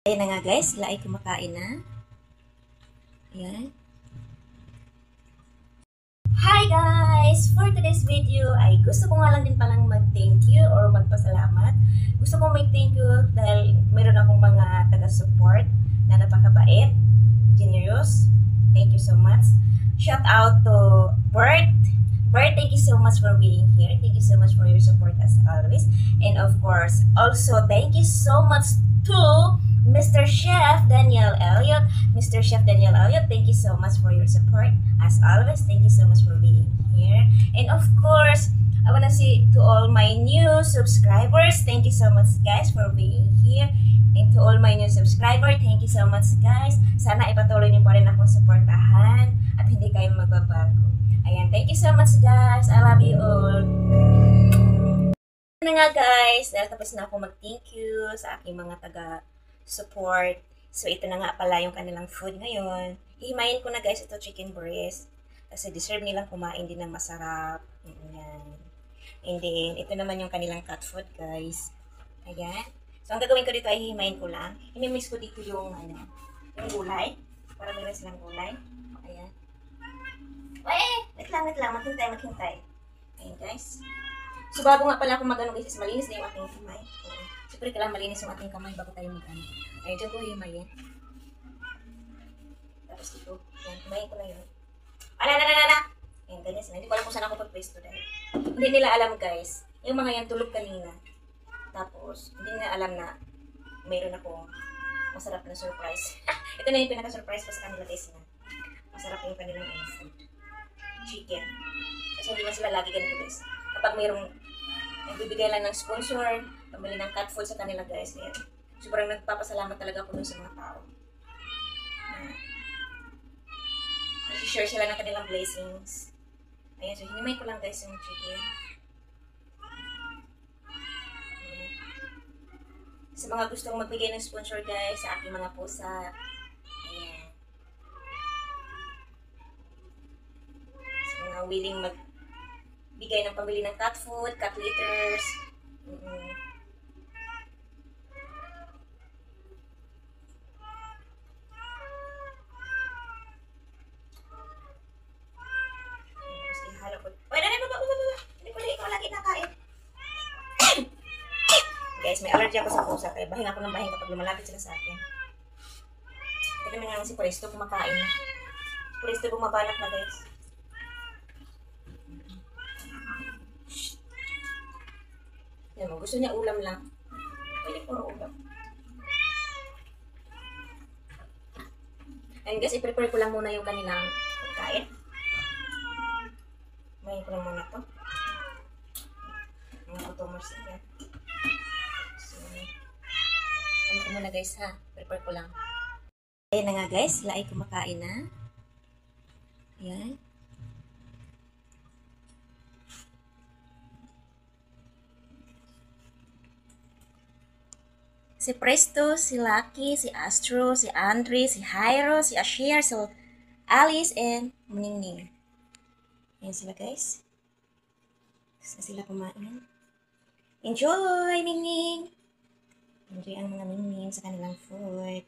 Ayan na nga guys, sila ay kumakain na. Ayan. Hi guys! For today's video ay gusto ko nga lang din palang mag-thank you or magpasalamat. Gusto ko mag-thank you dahil meron akong mga taga-support na napakabait, generous. Thank you so much. Shout out to Bert. Bert, thank you so much for being here. Thank you so much for your support as always. And of course, also thank you so much to Mr. Chef Daniel Elliott. Mr. Chef Daniel Elliott, thank you so much for your support. As always, thank you so much for being here. And of course, I want to say to all my new subscribers, thank you so much guys for being here. And to all my new subscribers, thank you so much guys. Sana ipatuloy niyo pa rin akong suportahan at hindi kayo magbabago. Ayan, thank you so much guys. I love you all. Na nga guys, dahil tapos na ako mag-thank you sa aking mga taga-support. So ito na nga pala yung kanilang food ngayon. Ihimayin ko na guys ito chicken breast. Kasi deserve nilang kumain din ng masarap. Ayan. And then, ito naman yung kanilang cat food guys. Ayan. So ang gagawin ko dito ay hihimayin ko lang. Imimix ko dito yung, yung gulay. Para meron silang gulay. Ayan. Wait lang. Maghintay. Ayan guys. So bago nga pala akong mag-ano guys, malinis na yung ating kamay. Siyempre kailangan malinis yung ating kamay bago tayo mag-ano. Ayun, dyan ko himayin. Tapos dito, yan, himayin ko na yun. Ayan, ganyan sila. Hindi ko alam kung saan ako pag-pwesto dahil. Hindi nila alam guys, yung mga yan tulog kanina. Tapos, hindi nila alam na mayroon akong masarap na surprise. Ito na yung pinaka-surprise ko sa kanila guys na masarap yung kanilang food. Chicken. Kasi hindi man sila lagi ganito guys. Kapag mayroong nagbibigay lang ng sponsor, pamili ng cat food sa kanila guys. Kaya sobrang nagpapasalamat talaga ako dun sa mga tao. Nag-share sila ng kanilang blessings. Ayan, so hinimay ko lang guys yung chicken. Ayan. Sa mga gustong magbigay ng sponsor guys, sa aking mga pusa. Ayan. Sa mga willing magbigay ng pambili ng cat food, cat litters. Guys, may allergy ako sa pusa, kaya bahinga ako ng bahinga kapag lumalapit sila sa akin. Ito naman nga si Presto kumakain na. Presto bumabanat na guys. Yan mo, gusto niya ulam lang. Pwede puro ulam. And guys, i-prepare ko lang muna yung kanilang pagkain. Mayin ko lang muna to. Mga automers yan. Ano ko muna guys ha, prepare ko lang. Ayan na nga guys, sila ay kumakain na. Ayan. Si Presto, si Lucky, si Astro, si Andre, si Jairo, si Asher, si Alice, and Ningning. Ayan sila guys. Gusto sila kumain. Enjoy, Ningning! Enjoy ang mga Ningning sa kanilang food.